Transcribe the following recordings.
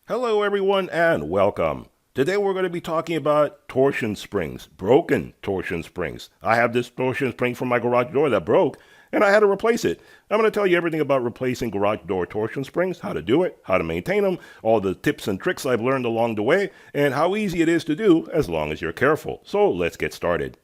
Hello everyone and welcome. Today we're going to be talking about torsion springs, broken torsion springs. I have this torsion spring from my garage door that broke and I had to replace it. I'm going to tell you everything about replacing garage door torsion springs, how to do it, how to maintain them, all the tips and tricks I've learned along the way, and how easy it is to do as long as you're careful. So let's get started.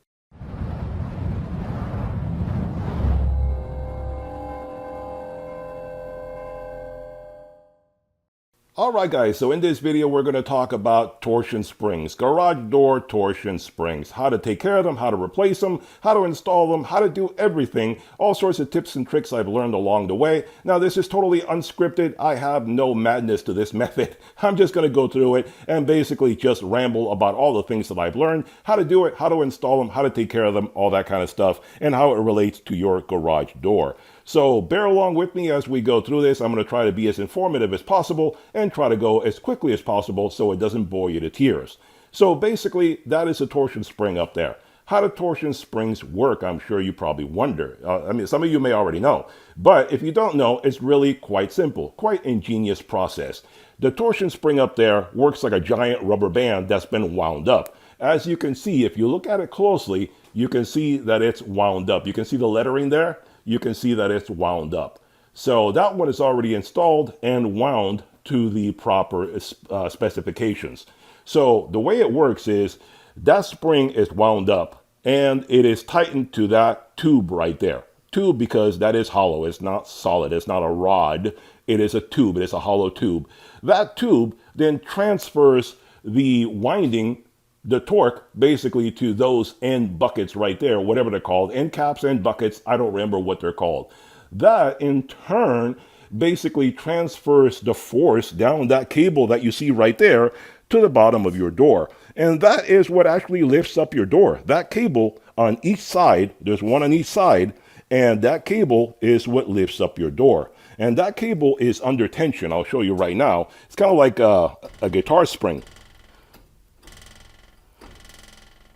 Alright guys, so in this video we're going to talk about torsion springs, garage door torsion springs, how to take care of them, how to replace them, how to install them, how to do everything, all sorts of tips and tricks I've learned along the way. Now this is totally unscripted, I have no madness to this method, I'm just going to go through it and basically just ramble about all the things that I've learned, how to do it, how to install them, how to take care of them, all that kind of stuff, and how it relates to your garage door. So bear along with me as we go through this. I'm going to try to be as informative as possible and try to go as quickly as possible so it doesn't bore you to tears. So basically, that is a torsion spring up there. How do torsion springs work? I'm sure you probably wonder. Some of you may already know. But if you don't know, it's really quite simple, quite ingenious process. The torsion spring up there works like a giant rubber band that's been wound up. As you can see, if you look at it closely, you can see that it's wound up. You can see the lettering there. You can see that it's wound up. So that one is already installed and wound to the proper specifications. So the way it works is that spring is wound up and it is tightened to that tube right there. Tube because that is hollow. It's not solid. It's not a rod. It is a tube. It is a hollow tube. That tube then transfers the winding, the torque, basically to those end buckets right there, whatever they're called, end caps, end buckets, I don't remember what they're called. That in turn basically transfers the force down that cable that you see right there to the bottom of your door. And that is what actually lifts up your door. That cable on each side, there's one on each side, and that cable is what lifts up your door. And that cable is under tension. I'll show you right now. It's kind of like a guitar spring.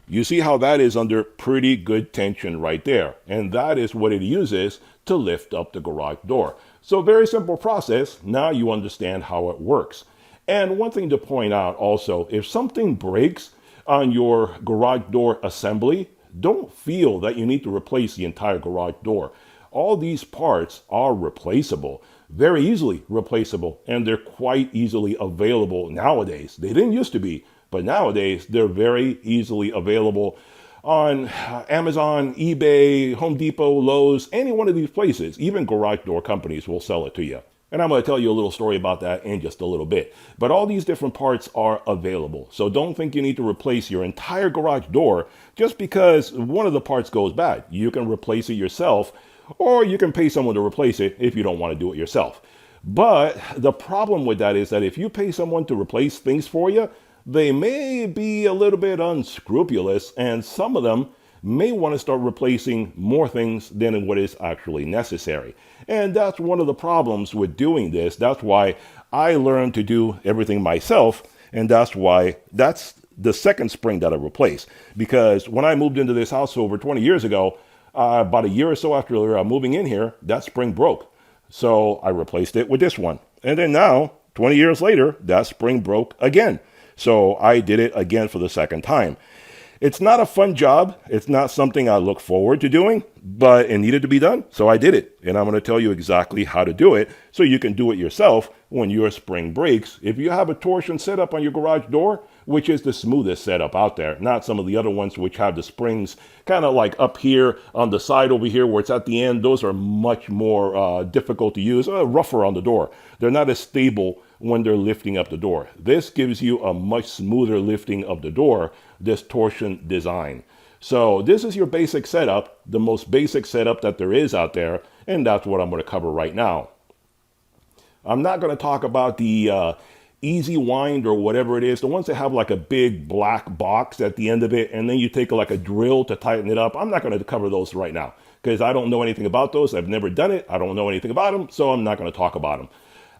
You see how that is under pretty good tension right there. And that is what it uses to lift up the garage door. So very simple process. Now you understand how it works. And one thing to point out also, if something breaks on your garage door assembly, don't feel that you need to replace the entire garage door. All these parts are replaceable, very easily replaceable, and they're quite easily available nowadays. They didn't used to be. But nowadays, they're very easily available on Amazon, eBay, Home Depot, Lowe's, any one of these places. Even garage door companies will sell it to you. And I'm going to tell you a little story about that in just a little bit. But all these different parts are available. So don't think you need to replace your entire garage door just because one of the parts goes bad. You can replace it yourself, or you can pay someone to replace it if you don't want to do it yourself. But the problem with that is that if you pay someone to replace things for you, they may be a little bit unscrupulous, and some of them may want to start replacing more things than what is actually necessary. And that's one of the problems with doing this. That's why I learned to do everything myself, and that's the second spring that I replaced. Because when I moved into this house over 20 years ago, about a year or so after moving in here, that spring broke. So I replaced it with this one. And then now, 20 years later, that spring broke again. So I did it again for the second time. It's not a fun job. It's not something I look forward to doing, but it needed to be done. So I did it. And I'm going to tell you exactly how to do it so you can do it yourself when your spring breaks. If you have a torsion setup on your garage door, which is the smoothest setup out there, not some of the other ones which have the springs kind of like up here on the side over here where it's at the end. Those are much more difficult to use, rougher on the door. They're not as stable when they're lifting up the door. This gives you a much smoother lifting of the door, this torsion design. So this is your basic setup, the most basic setup that there is out there, and that's what I'm going to cover right now. I'm not going to talk about the easy wind or whatever it is, the ones that have like a big black box at the end of it, and then you take like a drill to tighten it up. I'm not going to cover those right now because I don't know anything about those. I've never done it. I don't know anything about them, so I'm not going to talk about them.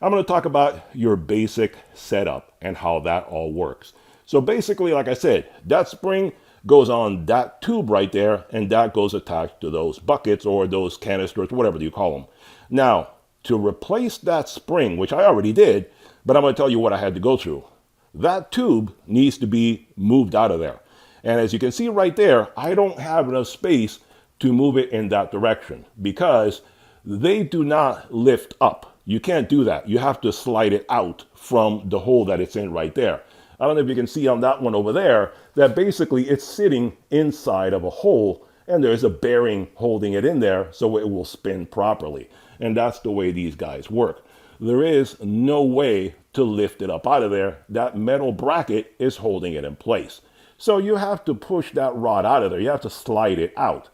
I'm going to talk about your basic setup and how that all works. So basically, like I said, that spring goes on that tube right there, and that goes attached to those buckets or those canisters, whatever you call them. Now, to replace that spring, which I already did, But I'm going to tell you what I had to go through. That tube needs to be moved out of there. And as you can see right there, I don't have enough space to move it in that direction because they do not lift up. You can't do that. You have to slide it out from the hole that it's in right there. I don't know if you can see on that one over there that basically it's sitting inside of a hole and there's a bearing holding it in there so it will spin properly. And that's the way these guys work. There is no way to lift it up out of there. That metal bracket is holding it in place. So you have to push that rod out of there. You have to slide it out.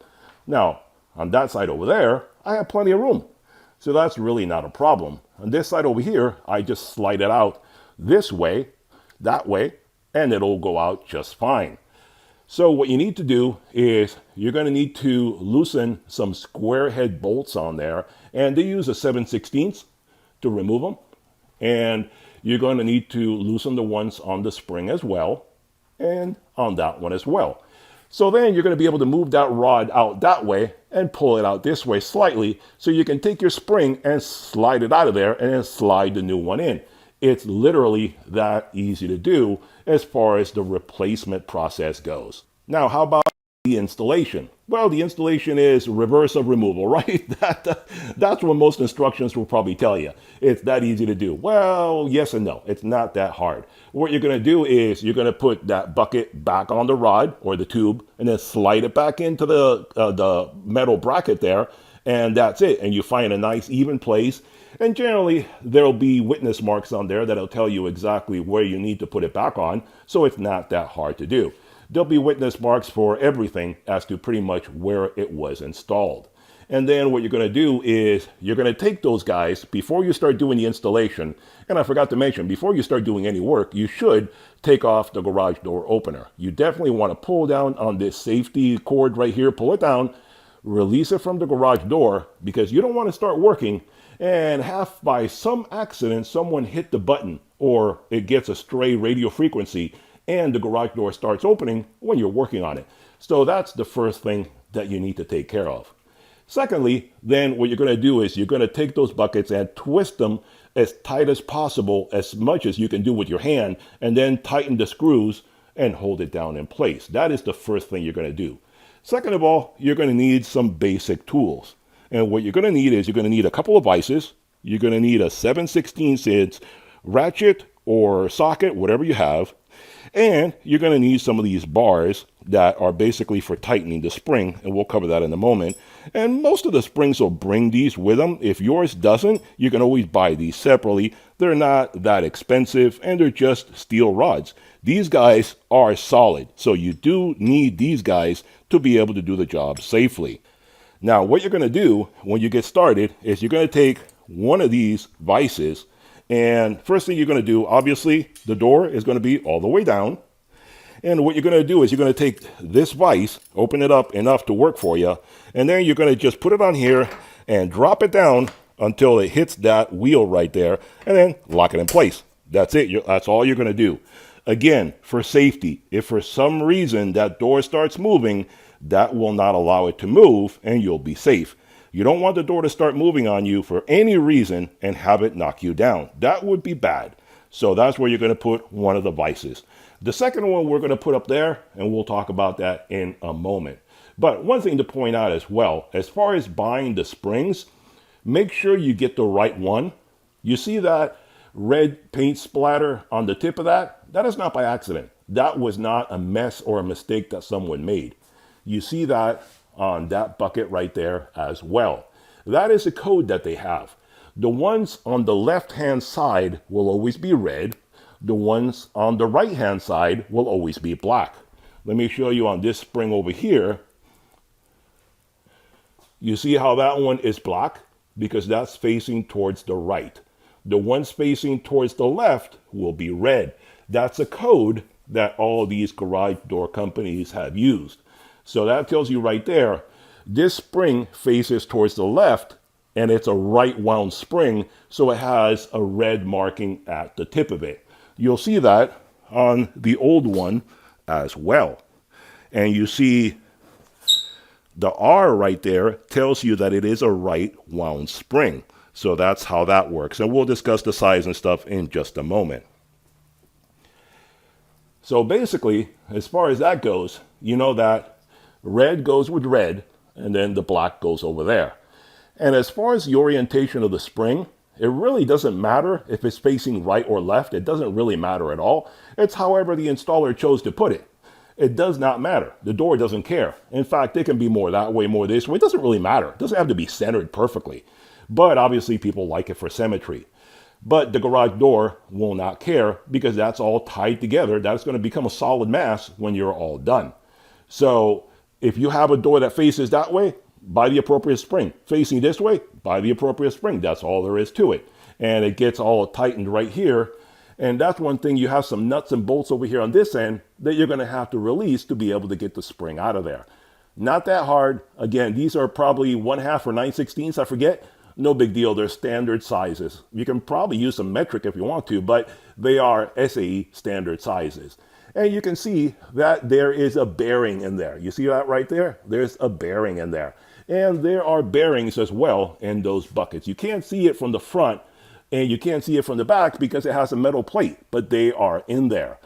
Now, on that side over there, I have plenty of room. So that's really not a problem. On this side over here, I just slide it out this way, that way, and it'll go out just fine. So what you need to do is you're going to need to loosen some square head bolts on there, and they use a 7/16 to remove them. And you're going to need to loosen the ones on the spring as well, and on that one as well. So then you're going to be able to move that rod out that way and pull it out this way slightly so you can take your spring and slide it out of there and then slide the new one in. It's literally that easy to do as far as the replacement process goes. Now, how about the installation? Well, the installation is reverse of removal, right? That's what most instructions will probably tell you. It's that easy to do. Well, yes and no. It's not that hard. What you're going to do is you're going to put that bucket back on the rod or the tube and then slide it back into the metal bracket there. And that's it. And you find a nice even place. And generally, there'll be witness marks on there that'll tell you exactly where you need to put it back on. So it's not that hard to do. There'll be witness marks for everything as to pretty much where it was installed. And then what you're going to do is you're going to take those guys before you start doing the installation. And I forgot to mention, before you start doing any work, you should take off the garage door opener. You definitely want to pull down on this safety cord right here, pull it down, release it from the garage door, because you don't want to start working and have by some accident someone hit the button or it gets a stray radio frequency and the garage door starts opening when you're working on it. So that's the first thing that you need to take care of. Secondly, then what you're going to do is you're going to take those buckets and twist them as tight as possible, as much as you can do with your hand, and then tighten the screws and hold it down in place. That is the first thing you're going to do. Second of all, you're going to need some basic tools. And what you're going to need is you're going to need a couple of vices. You're going to need a 7/16 ratchet or socket, whatever you have. And you're going to need some of these bars that are basically for tightening the spring, and we'll cover that in a moment. And most of the springs will bring these with them. If yours doesn't, you can always buy these separately. They're not that expensive, and they're just steel rods. These guys are solid, so you do need these guys to be able to do the job safely. Now, what you're going to do when you get started is you're going to take one of these vices, and first thing you're going to do, obviously, the door is going to be all the way down. And what you're going to do is you're going to take this vise, open it up enough to work for you, and then you're going to just put it on here and drop it down until it hits that wheel right there, and then lock it in place. That's it. That's all you're going to do. Again, for safety, if for some reason that door starts moving, that will not allow it to move, and you'll be safe. You don't want the door to start moving on you for any reason and have it knock you down. That would be bad. So that's where you're going to put one of the vices. The second one we're going to put up there, and we'll talk about that in a moment. But one thing to point out as well, as far as buying the springs, make sure you get the right one. You see that red paint splatter on the tip of that? That is not by accident. That was not a mess or a mistake that someone made. You see that on that bucket right there as well. That is a code that they have. The ones on the left-hand side will always be red. The ones on the right-hand side will always be black. Let me show you on this spring over here. You see how that one is black? Because that's facing towards the right. The ones facing towards the left will be red. That's a code that all these garage door companies have used. So that tells you right there, this spring faces towards the left, and it's a right wound spring, so it has a red marking at the tip of it. You'll see that on the old one as well. And you see the R right there tells you that it is a right wound spring. So that's how that works. And we'll discuss the size and stuff in just a moment. So basically, as far as that goes, you know that red goes with red, and then the black goes over there. And as far as the orientation of the spring, it really doesn't matter if it's facing right or left. It doesn't really matter at all. It's however the installer chose to put it. It does not matter. The door doesn't care. In fact, it can be more that way, more this way. It doesn't really matter. It doesn't have to be centered perfectly. But obviously people like it for symmetry. But the garage door will not care because that's all tied together. That's going to become a solid mass when you're all done. So if you have a door that faces that way, buy the appropriate spring. Facing this way, buy the appropriate spring. That's all there is to it. And it gets all tightened right here. And that's one thing, you have some nuts and bolts over here on this end that you're going to have to release to be able to get the spring out of there. Not that hard. Again, these are probably 1/2 or 9/16, I forget. No big deal. They're standard sizes. You can probably use some metric if you want to, but they are SAE standard sizes. And you can see that there is a bearing in there. You see that right there? There's a bearing in there. And there are bearings as well in those buckets. You can't see it from the front and you can't see it from the back because it has a metal plate, but they are in there.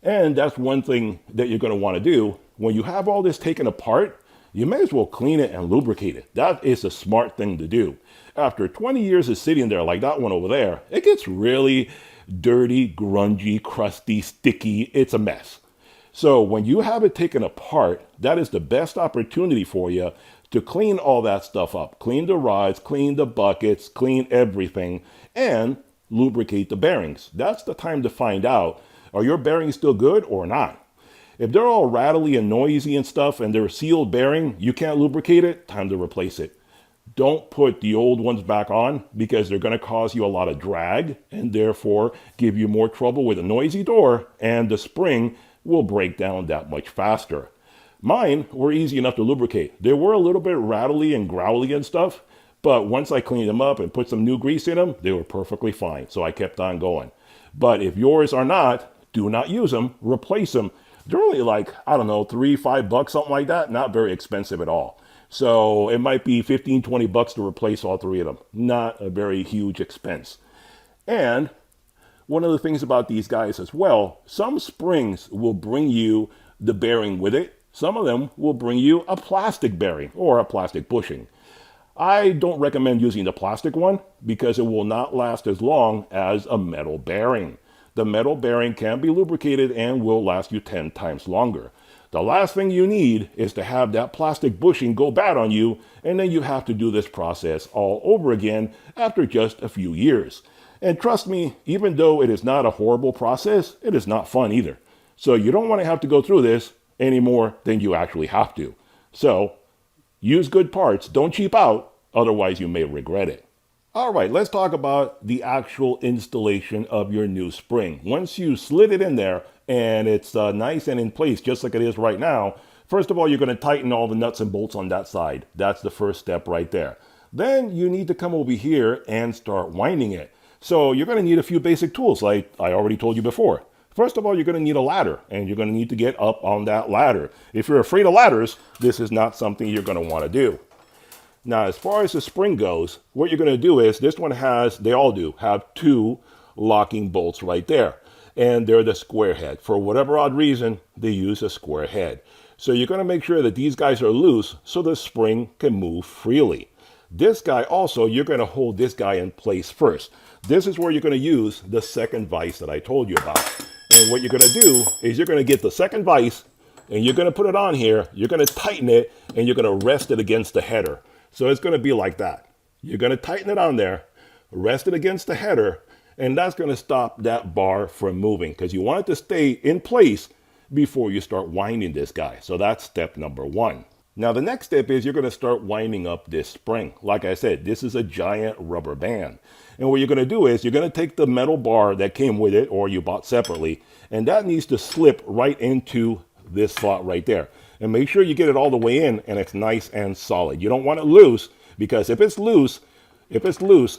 And that's one thing that you're going to want to do. When you have all this taken apart, you may as well clean it and lubricate it. That is a smart thing to do. After 20 years of sitting there like that one over there, it gets really dirty, grungy, crusty, sticky. It's a mess. So when you have it taken apart, that is the best opportunity for you to clean all that stuff up. Clean the rods, clean the buckets, clean everything, and lubricate the bearings. That's the time to find out, are your bearings still good or not? If they're all rattly and noisy and stuff and they're a sealed bearing, you can't lubricate it, time to replace it. Don't put the old ones back on because they're going to cause you a lot of drag and therefore give you more trouble with a noisy door, and the spring will break down that much faster. Mine were easy enough to lubricate. They were a little bit rattly and growly and stuff, but once I cleaned them up and put some new grease in them, they were perfectly fine. So I kept on going. But if yours are not, do not use them, replace them. They're only like, I don't know, $3-5, something like that. Not very expensive at all. So it might be $15-20 to replace all three of them. Not a very huge expense. And one of the things about these guys as well, some springs will bring you the bearing with it. Some of them will bring you a plastic bearing or a plastic bushing. I don't recommend using the plastic one because it will not last as long as a metal bearing. The metal bearing can be lubricated and will last you 10 times longer. The last thing you need is to have that plastic bushing go bad on you, and then you have to do this process all over again after just a few years. And trust me, even though it is not a horrible process, it is not fun either. So you don't want to have to go through this any more than you actually have to. So use good parts, don't cheap out, otherwise you may regret it. All right, let's talk about the actual installation of your new spring. Once you slid it in there and it's nice and in place just like it is right now, first of all, you're going to tighten all the nuts and bolts on that side. That's the first step right there. Then you need to come over here and start winding it. So you're going to need a few basic tools like I already told you before. First of all, you're going to need a ladder, and you're going to need to get up on that ladder. If you're afraid of ladders, this is not something you're going to want to do. Now, as far as the spring goes, what you're going to do is, this one has, they all do, have two locking bolts right there. And they're the square head. For whatever odd reason, they use a square head. So you're going to make sure that these guys are loose so the spring can move freely. This guy also, you're going to hold this guy in place first. This is where you're going to use the second vise that I told you about. And what you're going to do is you're going to get the second vise and you're going to put it on here. You're going to tighten it and you're going to rest it against the header. So it's going to be like that. You're going to tighten it on there, rest it against the header, and that's going to stop that bar from moving because you want it to stay in place before you start winding this guy. So that's step number one. Now the next step is you're going to start winding up this spring. Like I said, this is a giant rubber band. And what you're going to do is you're going to take the metal bar that came with it or you bought separately, and that needs to slip right into this slot right there. And make sure you get it all the way in and it's nice and solid. You don't want it loose because if it's loose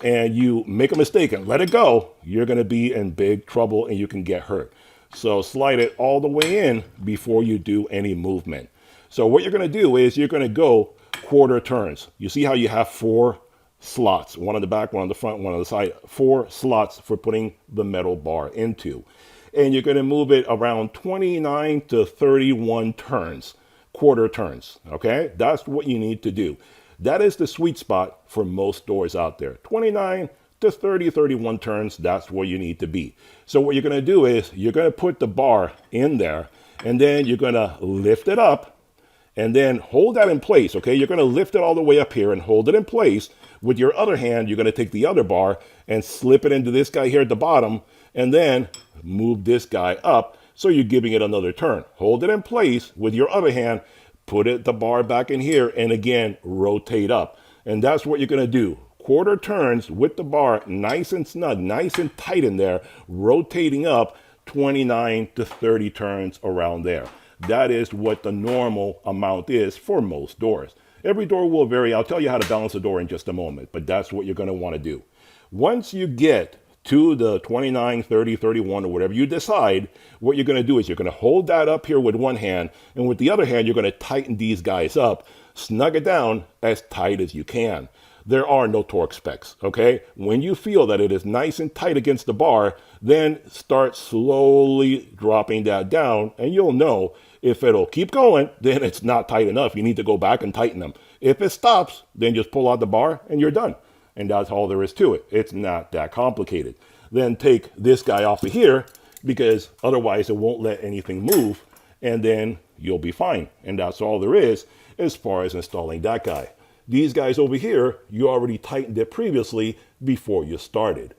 and you make a mistake and let it go, you're going to be in big trouble and you can get hurt. So slide it all the way in before you do any movement. So what you're going to do is you're going to go quarter turns. You see how you have 4 slots, one on the back, one on the front, one on the side, 4 slots for putting the metal bar into. And you're going to move it around 29 to 31 turns, quarter turns. Okay, that's what you need to do. That is the sweet spot for most doors out there. 29 to 30, 31 turns, that's where you need to be. So what you're going to do is you're going to put the bar in there, and then you're going to lift it up and then hold that in place. Okay, you're going to lift it all the way up here and hold it in place. With your other hand, you're going to take the other bar and slip it into this guy here at the bottom, and then move this guy up. So you're giving it another turn. Hold it in place with your other hand, put the bar back in here, and again, rotate up. And that's what you're going to do. Quarter turns with the bar nice and snug, nice and tight in there, rotating up 29 to 30 turns around there. That is what the normal amount is for most doors. Every door will vary. I'll tell you how to balance the door in just a moment, but that's what you're going to want to do. Once you get to the 29, 30, 31, or whatever you decide, what you're going to do is you're going to hold that up here with one hand, and with the other hand, you're going to tighten these guys up, snug it down as tight as you can. There are no torque specs, okay? When you feel that it is nice and tight against the bar, then start slowly dropping that down, and you'll know if it'll keep going, then it's not tight enough. You need to go back and tighten them. If it stops, then just pull out the bar and you're done. And that's all there is to it. It's not that complicated. Then take this guy off of here, because otherwise it won't let anything move, and then you'll be fine. And that's all there is as far as installing that guy. These guys over here, you already tightened it previously before you started.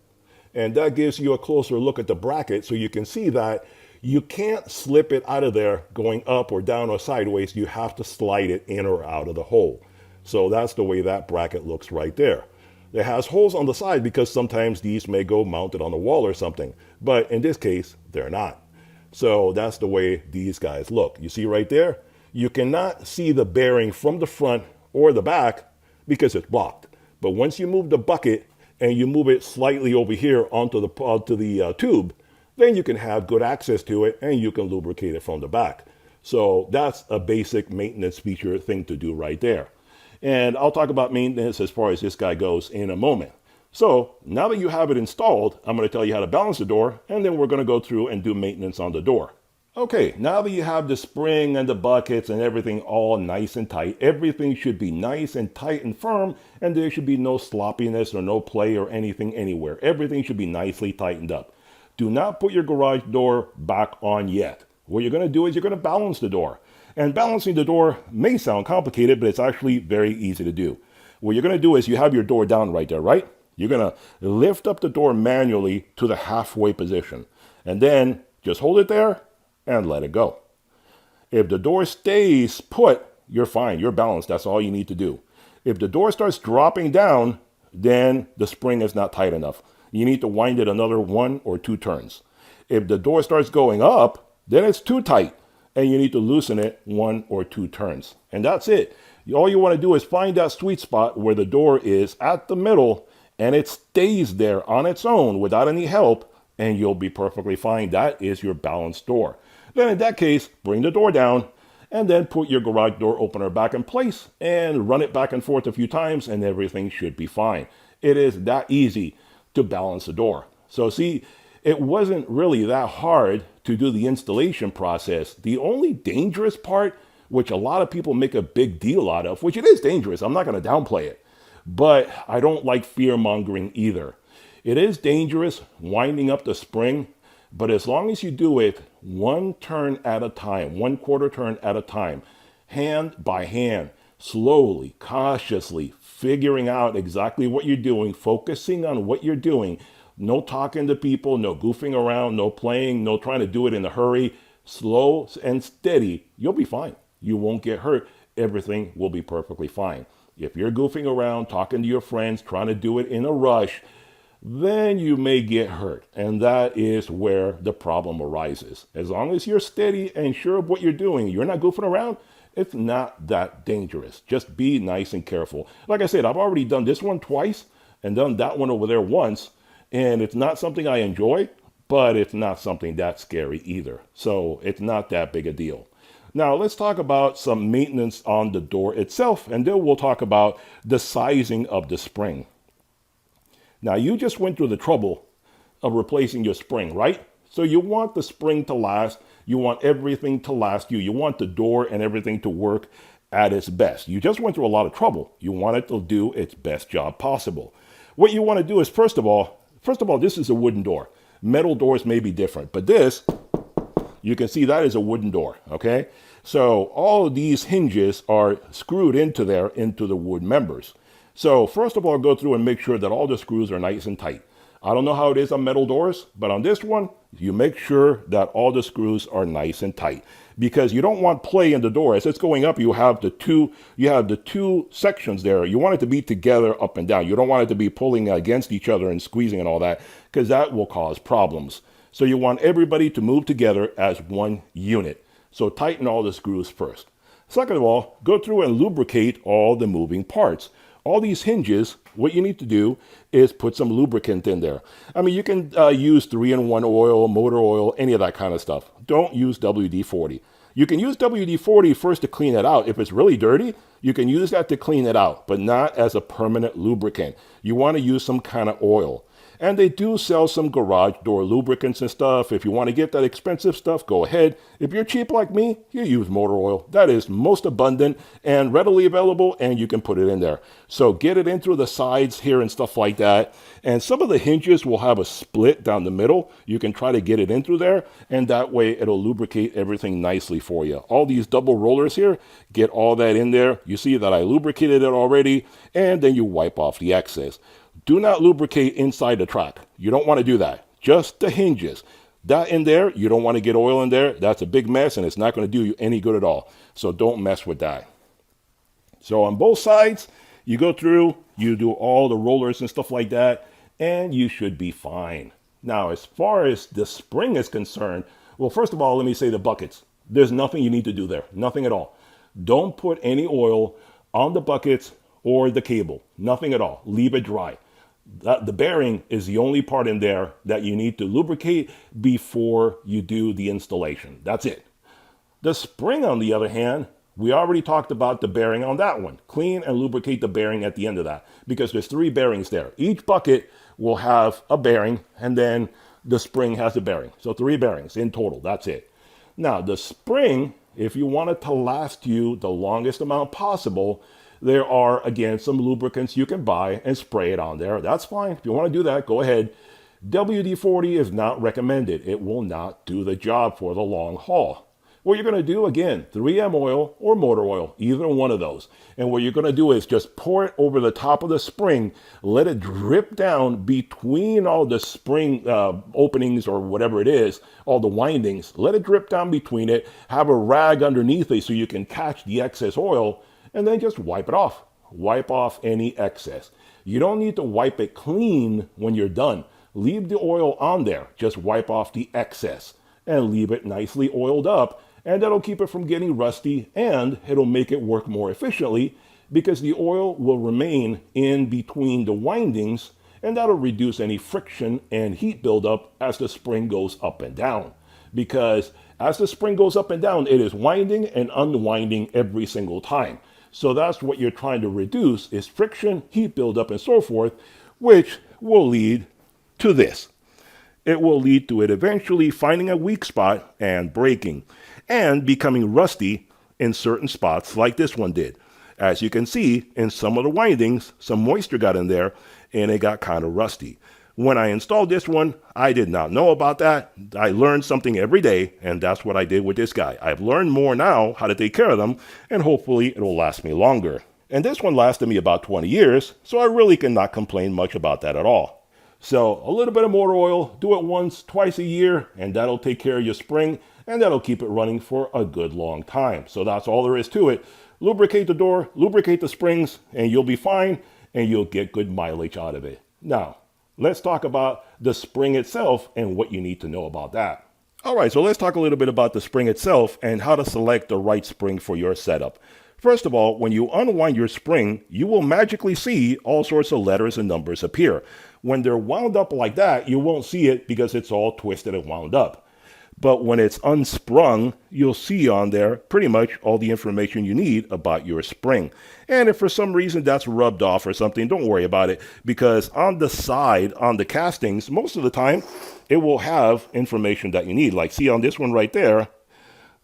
And that gives you a closer look at the bracket, so you can see that you can't slip it out of there going up or down or sideways. You have to slide it in or out of the hole. So that's the way that bracket looks right there. It has holes on the side because sometimes these may go mounted on the wall or something, but in this case, they're not. So that's the way these guys look. You see right there? You cannot see the bearing from the front or the back because it's blocked. But once you move the bucket and you move it slightly over here onto the tube, then you can have good access to it and you can lubricate it from the back. So that's a basic maintenance feature thing to do right there. And I'll talk about maintenance as far as this guy goes in a moment. So now that you have it installed, I'm going to tell you how to balance the door, and then we're going to go through and do maintenance on the door. Okay, now that you have the spring and the buckets and everything all nice and tight, everything should be nice and tight and firm, and there should be no sloppiness or no play or anything anywhere. Everything should be nicely tightened up. Do not put your garage door back on yet. What you're going to do is you're going to balance the door. And balancing the door may sound complicated, but it's actually very easy to do. What you're going to do is you have your door down right there, right? You're going to lift up the door manually to the halfway position. And then just hold it there and let it go. If the door stays put, you're fine. You're balanced. That's all you need to do. If the door starts dropping down, then the spring is not tight enough. You need to wind it another 1 or 2 turns. If the door starts going up, then it's too tight, and you need to loosen it 1 or 2 turns. And that's it. All you want to do is find that sweet spot where the door is at the middle, and it stays there on its own without any help, and you'll be perfectly fine. That is your balanced door. Then in that case, bring the door down, and then put your garage door opener back in place, and run it back and forth a few times, and everything should be fine. It is that easy to balance the door. So see, it wasn't really that hard to do the installation process. The only dangerous part, which a lot of people make a big deal out of, which it is dangerous, I'm not going to downplay it, but I don't like fear mongering either. It is dangerous winding up the spring, but as long as you do it 1 turn at a time, 1/4 turn at a time, hand by hand, slowly, cautiously, figuring out exactly what you're doing, focusing on what you're doing. No talking to people, no goofing around, no playing, no trying to do it in a hurry. Slow and steady, you'll be fine. You won't get hurt. Everything will be perfectly fine. If you're goofing around, talking to your friends, trying to do it in a rush, then you may get hurt. And that is where the problem arises. As long as you're steady and sure of what you're doing, you're not goofing around, it's not that dangerous. Just be nice and careful. Like I said, I've already done this one twice and done that one over there once. And it's not something I enjoy, but it's not something that scary either. So it's not that big a deal. Now let's talk about some maintenance on the door itself, and then we'll talk about the sizing of the spring. Now you just went through the trouble of replacing your spring, right? So you want the spring to last. You want everything to last you. You want the door and everything to work at its best. You just went through a lot of trouble. You want it to do its best job possible. What you want to do is, first of all, this is a wooden door. Metal doors may be different, but this, you can see that is a wooden door, okay? So all of these hinges are screwed into the wood members. So first of all, go through and make sure that all the screws are nice and tight. I don't know how it is on metal doors, but on this one, you make sure that all the screws are nice and tight, because you don't want play in the door. As it's going up, you have the two sections there. You want it to be together up and down. You don't want it to be pulling against each other and squeezing and all that, because that will cause problems. So you want everybody to move together as one unit. So tighten all the screws first. Second of all, go through and lubricate all the moving parts. All these hinges, what you need to do is put some lubricant in there. I mean, you can use 3-in-1 oil, motor oil, any of that kind of stuff. Don't use WD-40. You can use WD-40 first to clean it out. If it's really dirty, you can use that to clean it out, but not as a permanent lubricant. You want to use some kind of oil. And they do sell some garage door lubricants and stuff. If you want to get that expensive stuff, go ahead. If you're cheap like me, you use motor oil. That is most abundant and readily available, and you can put it in there. So get it in through the sides here and stuff like that. And some of the hinges will have a split down the middle. You can try to get it in through there, and that way it'll lubricate everything nicely for you. All these double rollers here, get all that in there. You see that I lubricated it already, and then you wipe off the excess. Do not lubricate inside the track. You don't want to do that. Just the hinges. That in there, you don't want to get oil in there. That's a big mess, and it's not going to do you any good at all. So don't mess with that. So on both sides, you go through, you do all the rollers and stuff like that, and you should be fine. Now, as far as the spring is concerned, well, first of all, let me say the buckets. There's nothing you need to do there. Nothing at all. Don't put any oil on the buckets or the cable. Nothing at all. Leave it dry. The bearing is the only part in there that you need to lubricate before you do the installation. That's it. The spring, on the other hand, we already talked about the bearing on that one. Clean and lubricate the bearing at the end of that, because there's 3 bearings there. Each bucket will have a bearing, and then the spring has a bearing. So 3 bearings in total. That's it. Now, the spring, if you want it to last you the longest amount possible, there are, again, some lubricants you can buy and spray it on there. That's fine. If you want to do that, go ahead. WD-40 is not recommended. It will not do the job for the long haul. What you're going to do, again, 3M oil or motor oil, either one of those. And what you're going to do is just pour it over the top of the spring, let it drip down between all the spring openings or whatever it is, all the windings. Let it drip down between it. Have a rag underneath it so you can catch the excess oil, and then just wipe it off. Wipe off any excess. You don't need to wipe it clean when you're done. Leave the oil on there. Just wipe off the excess and leave it nicely oiled up, and that'll keep it from getting rusty, and it'll make it work more efficiently because the oil will remain in between the windings, and that'll reduce any friction and heat buildup as the spring goes up and down. Because as the spring goes up and down, it is winding and unwinding every single time. So that's what you're trying to reduce, is friction, heat buildup, and so forth, which will lead to this. It will lead to it eventually finding a weak spot and breaking, and becoming rusty in certain spots like this one did. As you can see, in some of the windings, some moisture got in there, and it got kind of rusty. When I installed this one, I did not know about that. I learned something every day, and that's what I did with this guy. I've learned more now how to take care of them, and hopefully it'll last me longer. And this one lasted me about 20 years, so I really cannot complain much about that at all. So a little bit of motor oil, do it once, twice a year, and that'll take care of your spring, and that'll keep it running for a good long time. So that's all there is to it. Lubricate the door, lubricate the springs, and you'll be fine, and you'll get good mileage out of it. Now, let's talk about the spring itself and what you need to know about that. All right, so let's talk a little bit about the spring itself and how to select the right spring for your setup. First of all, when you unwind your spring, you will magically see all sorts of letters and numbers appear. When they're wound up like that, you won't see it because it's all twisted and wound up. But when it's unsprung, you'll see on there pretty much all the information you need about your spring. And if for some reason that's rubbed off or something, don't worry about it, because on the side, on the castings, most of the time, it will have information that you need. Like see on this one right there,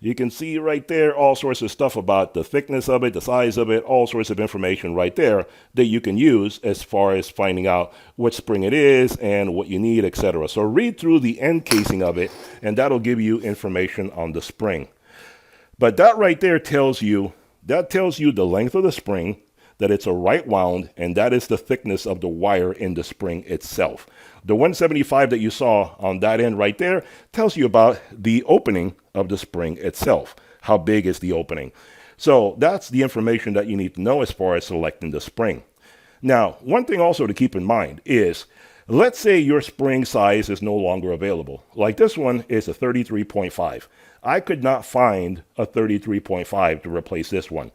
you can see right there all sorts of stuff about the thickness of it, the size of it, all sorts of information right there that you can use as far as finding out what spring it is and what you need, etc. So read through the end casing of it, and that'll give you information on the spring. But that right there tells you the length of the spring, that it's a right wound, and that is the thickness of the wire in the spring itself. The 175 that you saw on that end right there tells you about the opening of the spring itself. How big is the opening? So that's the information that you need to know as far as selecting the spring. Now, one thing also to keep in mind is, let's say your spring size is no longer available. Like this one is a 33.5. I could not find a 33.5 to replace this one.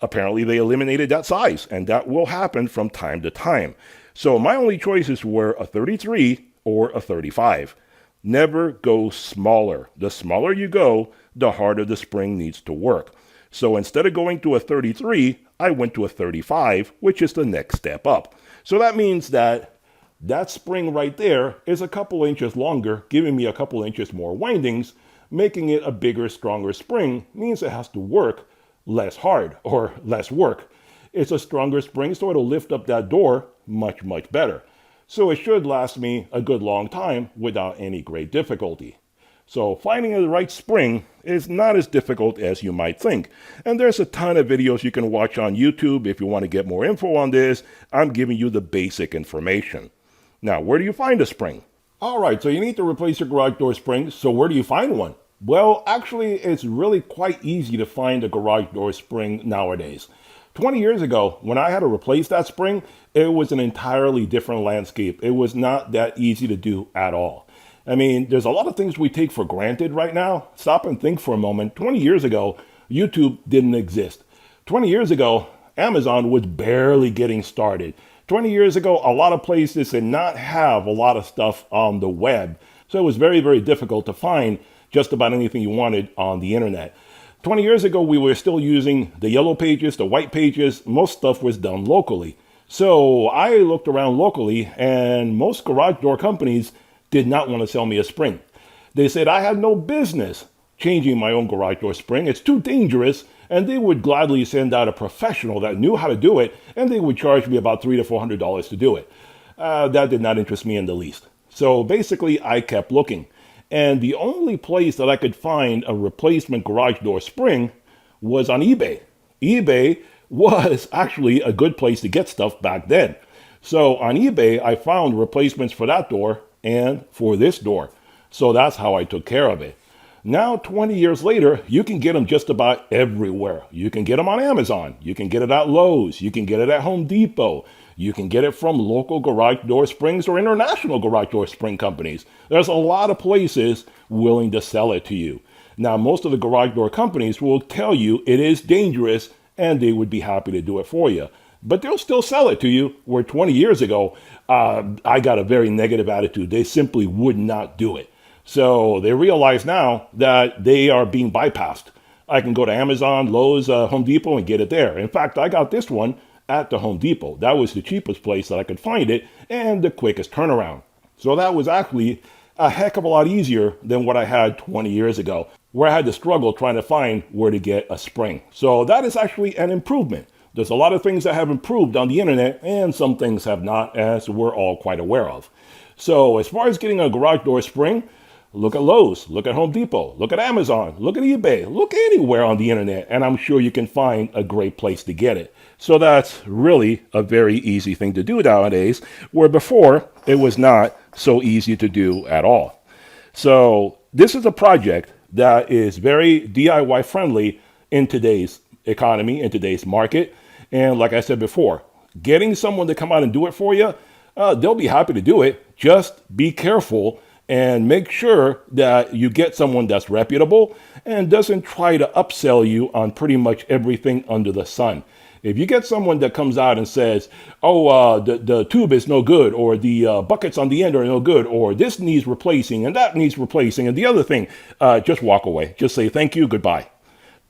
Apparently they eliminated that size, and that will happen from time to time. So my only choices were a 33 or a 35. Never go smaller. The smaller you go, the harder the spring needs to work. So instead of going to a 33, I went to a 35, which is the next step up. So that means that spring right there is a couple inches longer, giving me a couple inches more windings. Making it a bigger, stronger spring means it has to work less hard or less work. It's a stronger spring, so it'll lift up that door much, much better. So it should last me a good long time without any great difficulty. So finding the right spring is not as difficult as you might think. And there's a ton of videos you can watch on YouTube if you want to get more info on this. I'm giving you the basic information. Now, where do you find a spring? All right, so you need to replace your garage door spring. So where do you find one? Well, actually, it's really quite easy to find a garage door spring nowadays. 20 years ago, when I had to replace that spring, it was an entirely different landscape. It was not that easy to do at all. I mean, there's a lot of things we take for granted right now. Stop and think for a moment. 20 years ago, YouTube didn't exist. 20 years ago, Amazon was barely getting started. 20 years ago, a lot of places did not have a lot of stuff on the web. So it was very, very difficult to find just about anything you wanted on the internet. 20 years ago, we were still using the yellow pages, the white pages. Most stuff was done locally. So I looked around locally, and most garage door companies did not want to sell me a spring. They said I had no business changing my own garage door spring. It's too dangerous, and they would gladly send out a professional that knew how to do it, and they would charge me about $300 to $400 to do it. That did not interest me in the least. So basically, I kept looking. And the only place that I could find a replacement garage door spring was on eBay. eBay was actually a good place to get stuff back then. So on eBay, I found replacements for that door and for this door. So that's how I took care of it. Now, 20 years later, you can get them just about everywhere. You can get them on Amazon. You can get it at Lowe's. You can get it at Home Depot. You can get it from local garage door springs or international garage door spring companies. There's a lot of places willing to sell it to you. Now, most of the garage door companies will tell you it is dangerous and they would be happy to do it for you. But they'll still sell it to you, where 20 years ago, I got a very negative attitude. They simply would not do it. So they realize now that they are being bypassed. I can go to Amazon, Lowe's, Home Depot and get it there. In fact, I got this one at the Home Depot. That was the cheapest place that I could find it and the quickest turnaround. So that was actually a heck of a lot easier than what I had 20 years ago, where I had to struggle trying to find where to get a spring. So that is actually an improvement. There's a lot of things that have improved on the internet and some things have not, as we're all quite aware of. So as far as getting a garage door spring, look at Lowe's, look at Home Depot, look at Amazon, look at eBay, look anywhere on the internet, and I'm sure you can find a great place to get it. So that's really a very easy thing to do nowadays, where before it was not so easy to do at all. So this is a project that is very DIY friendly in today's economy, in today's market. And like I said before, getting someone to come out and do it for you, they'll be happy to do it. Just be careful and make sure that you get someone that's reputable and doesn't try to upsell you on pretty much everything under the sun. If you get someone that comes out and says, oh, the tube is no good, or the buckets on the end are no good, or this needs replacing and that needs replacing and the other thing, just walk away. Just say thank you, goodbye.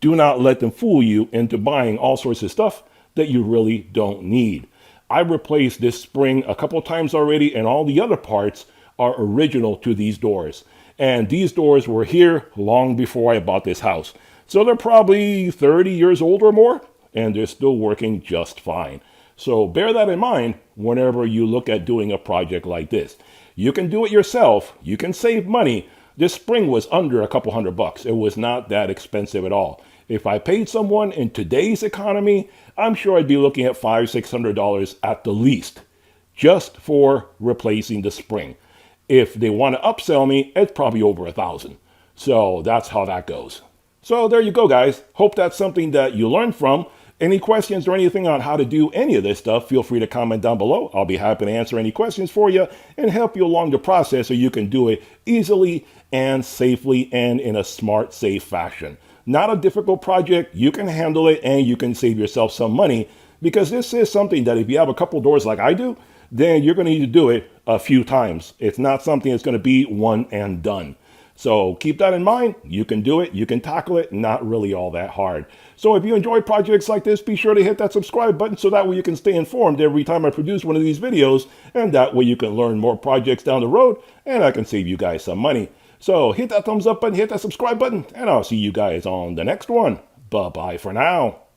Do not let them fool you into buying all sorts of stuff that you really don't need. I replaced this spring a couple times already, and all the other parts are original to these doors. And these doors were here long before I bought this house. So they're probably 30 years old or more, and they're still working just fine. So bear that in mind whenever you look at doing a project like this. You can do it yourself. You can save money. This spring was under a couple $100. It was not that expensive at all. If I paid someone in today's economy, I'm sure I'd be looking at $500-600 at the least, just for replacing the spring. If they want to upsell me, it's probably over $1,000. So that's how that goes. So there you go, guys. Hope that's something that you learned from. Any questions or anything on how to do any of this stuff, feel free to comment down below. I'll be happy to answer any questions for you and help you along the process so you can do it easily and safely and in a smart, safe fashion. Not a difficult project. You can handle it and you can save yourself some money, because this is something that if you have a couple doors like I do, then you're going to need to do it a few times. It's not something that's going to be one and done. So keep that in mind. You can do it. You can tackle it. Not really all that hard. So if you enjoy projects like this, be sure to hit that subscribe button so that way you can stay informed every time I produce one of these videos. And that way you can learn more projects down the road and I can save you guys some money. So hit that thumbs up button, hit that subscribe button, and I'll see you guys on the next one. Bye-bye for now.